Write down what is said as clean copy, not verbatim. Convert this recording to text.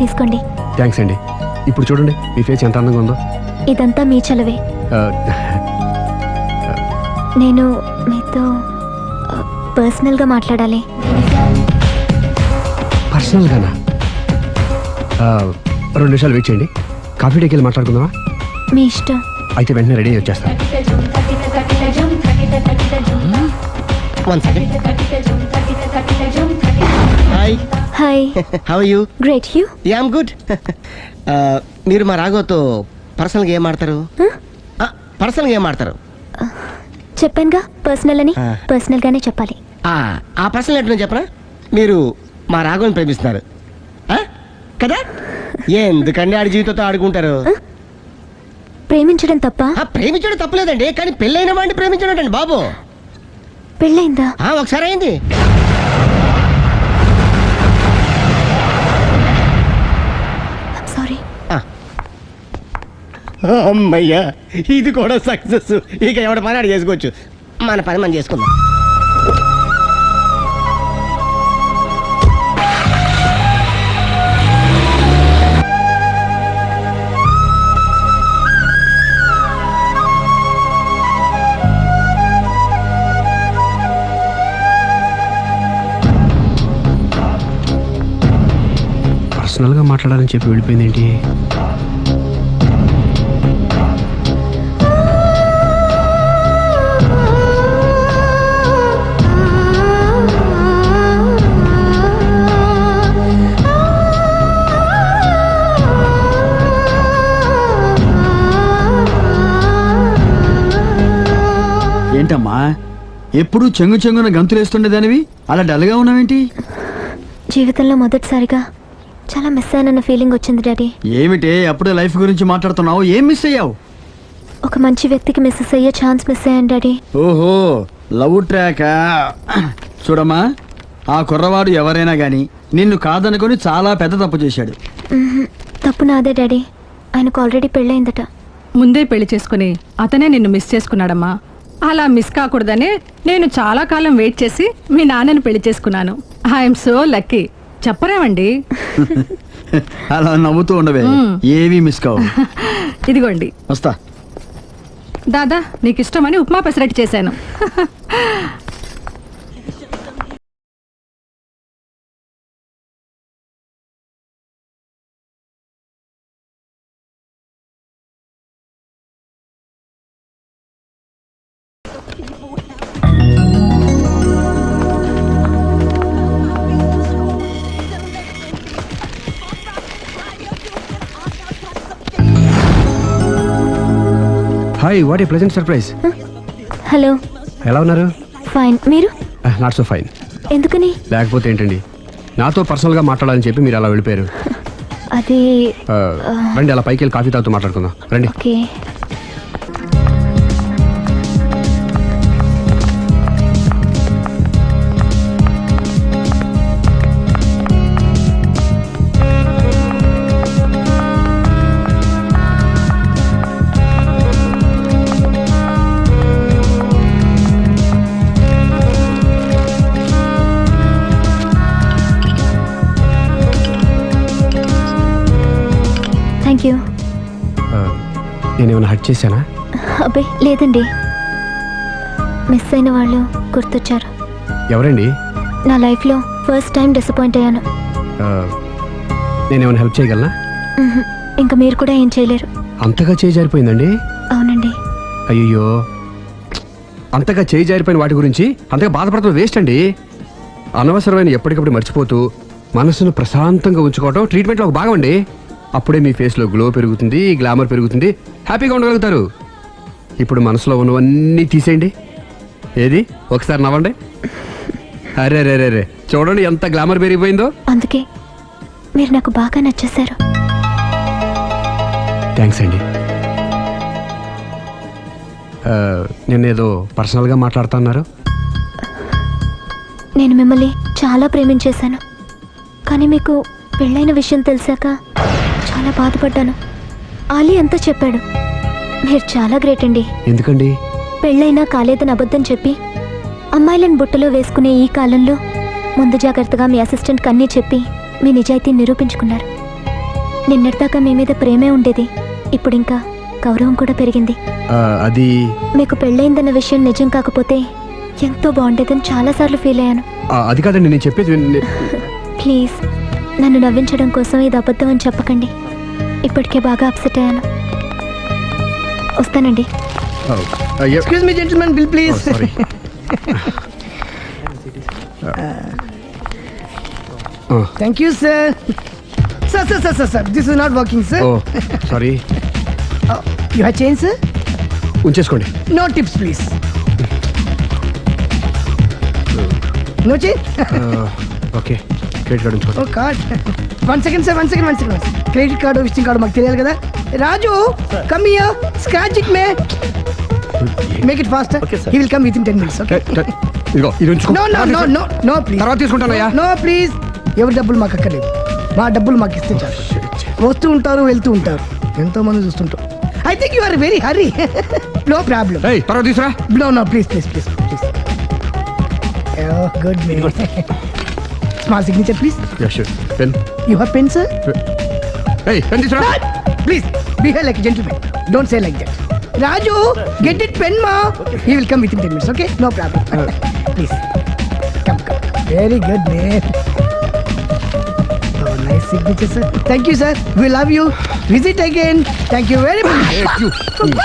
తీసుకోండి. థ్యాంక్స్ అండి. ఇప్పుడు చూడండి మీ ఫేస్ ఎంత అందంగా ఉందో. ఇదంతా మీ చలవే. నేను మీతో పర్సనల్గా మాట్లాడాలి. పర్సనల్గానా? 2 నిమిషాలు వెయిట్ చేయండి. కాఫీ డేకి వెళ్ళి మాట్లాడుకుందామా? మీ ఇష్టం. అయితే వెంటనే రెడీ వచ్చేస్తాను. Hi. Hi. How are you? Great. You? Yeah I'm good. మీరు మా రాఘవతో పర్సనల్గా ఏం ఆడతారు? పర్సనల్గా ఏం ఆడతారు? చెప్పానుగా పర్సనల్ అని. పర్సనల్గానే చెప్పాలి. ఆ పర్సనల్ ఏంటో చెప్పరా? మీరు మా రాఘవని ప్రేమిస్తున్నారు కదా? ఎందుకండి ఆడి జీవితంతో ఆడుకుంటారు? ప్రేమించడం తప్ప? ప్రేమించడం తప్పలేదండి, కానీ పెళ్ళైన వాడిని ప్రేమించడం అండి బాబు. పెళ్ళైందా? ఒకసారి అయింది. సారీ. అమ్మయ్యా, ఇది కూడా సక్సెస్. ఇక ఎవడ పని ఆడు చేసుకోవచ్చు, మన పని మనం చేసుకుందాం. పర్సనల్గా మాట్లాడాలని చెప్పి వెళ్ళిపోయింది ఏంటి? ఏంటమ్మా ఎప్పుడు చెంగు చెంగున గంతులేస్తుండేదానివి అలా డల్గా ఉన్నావేంటి? జీవితంలో మొదటిసారిగా చాలా మిస్ అయినన్న ఫీలింగ్ వచ్చింది డాడీ. ఏమిటే అప్పుడే లైఫ్ గురించి మాట్లాడుతున్నావు? ఏం మిస్ అయ్యావు? ఒక మంచి వ్యక్తికి మిస్ అయ్యే ఛాన్స్ మిస్ అయ్యాను డాడీ. ఓహో, లవ్ ట్రాక్. చూడమ్మా, ఆ కుర్రవాడు ఎవరైనా గాని నిన్ను కాదనుకొని చాలా పెద్ద తప్పు చేశాడు. తప్పు నాదే డాడీ. ఆయనకు ఆల్రెడీ పెళ్ళయిందట. ముందే పెళ్లి చేసుకుని అతనే నిన్ను మిస్ చేసుకున్నాడమ్మా. అలా మిస్ కాకూడదనే నేను చాలా కాలం వెయిట్ చేసి మీ నాన్నని పెళ్లి చేసుకున్నాను. I'm so lucky. చెప్పరేమండి? అలా నవ్వుతూ ఉండవే, ఏవి మిస్ కావు. ఇదిగోండి. వస్తా. దాదా, నీకు ఇష్టమని ఉప్మా పెసరట్టు చేశాను. Hi, what a pleasant surprise. Hello. ఎలా ఉన్నారు? ఫైన్. మీరు? Not so fine. ఎందుకని? లేకపోతే ఏంటండి, నాతో పర్సనల్గా మాట్లాడాలని చెప్పి మీరు అలా వెళ్ళిపోయారు. అది రండి, అలా పైకి వెళ్ళి కాఫీ తాగుతూ మాట్లాడుకుందాం రండి. ఓకే. Thank you. నేనేమైనా హర్ట్ చేశానా? అబ్బే లేదండి, మిస్ అయిన వాళ్ళు గుర్తొచ్చారు. ఎవరండి? నా లైఫ్లో ఫస్ట్ టైం డిసప్పాయింట్ అయ్యాను. నేనేమైనా హెల్ప్ చేయగలనా? ఇంకా మీరు కూడా ఏం చేయలేరు. అంతగా చేయి జారిపోయిందండి? అవునండి. అయ్యో, అంతగా చేయి జారిపోయిన వాటి గురించి అంతగా బాధపడటం వేస్ట్ అండి. అనవసరమైన ఎప్పటికప్పుడు మర్చిపోతూ మనసును ప్రశాంతంగా ఉంచుకోవటం ట్రీట్మెంట్లో ఒక భాగం అండి. అప్పుడే మీ ఫేస్లో గ్లో పెరుగుతుంది, గ్లామర్ పెరుగుతుంది, హ్యాపీగా ఉండగలుగుతారు. ఇప్పుడు మనసులో ఉన్నవన్నీ తీసేయండి. ఏది, ఒకసారి నవ్వండి. అరే రే రే రే, చూడండి ఎంత గ్లామర్ పెరిగిపోయిందో. అందుకే మీరు నాకు బాగా నచ్చేశారు. థ్యాంక్స్ అండి. నేనేదో పర్సనల్గా మాట్లాడుతున్నారు. నేను మిమ్మల్ని చాలా ప్రేమించేశాను, కానీ మీకు పెళ్ళైన విషయం తెలిసాక చాలా బాధపడ్డాను. ఆలీ అంతా చెప్పాడు. మీరు చాలా గ్రేట్ అండి. ఎందుకండి? పెళ్ళైనా కాలేదని అబద్ధం చెప్పి అమ్మాయిలను బుట్టలో వేసుకునే ఈ కాలంలో ముందు జాగ్రత్తగా మీ అసిస్టెంట్కి అన్నీ చెప్పి మీ నిజాయితీ నిరూపించుకున్నారు. నిన్నటిదాకా మీ మీద ప్రేమే ఉండేది, ఇప్పుడు ఇంకా గౌరవం కూడా పెరిగింది. అది మీకు పెళ్ళయిందన్న విషయం నిజం కాకపోతే ఎంతో బాగుండేదని చాలాసార్లు ఫీల్ అయ్యాను. అది కాదండి నేను చెప్పేది ప్లీజ్ నన్ను నవ్వించడం కోసం ఇది అబద్ధం అని చెప్పకండి. ఇప్పటికే బాగా అప్సెట్ అయ్యాను. వస్తానండి. Excuse me gentlemen, bill please. Sorry. Thank you sir. Sir sir sir sir sir this is not working sir. Oh sorry. You have change sir? ఉంచేసుకోండి. No tips please. No change? Okay credit card ఉంచుకోండి. Oh card. 1 second sir, 1 second, 1 second. Credit card visiting card మాకు తెలియాలి కదా. Raju come here, scratch it may, make it fast. He will come within 10 minutes. Okay. ఇదిగో ఇది ఉంచుకో. No no no no no please. తర్వాత తీసుకుంటానయ్యా. No please. ఎవరి డబ్బులు మాకు అక్కర్లేదు, మా డబ్బులు మాకు ఇస్తే చాలు. వస్తూ ఉంటారు వెళ్తూ ఉంటారు, ఎంతో మంది చూస్తుంటారు. I think you are very hurry. No problem. ఏయ్ తర్వాత తీసురా. No no please please please please. Good may. Small signature please. Yeah sure. Pen. You have pen sir? ఏయ్ పెన్ తీసురా. Please behave like gentlemen, don't say like that. Raju, get it pen ma. He will come within 10 minutes, okay? No problem. Please. Come. Very good, man. Oh, nice signature, sir. Thank you, sir. We love you. Visit again. Thank you very much. Thank you. Please.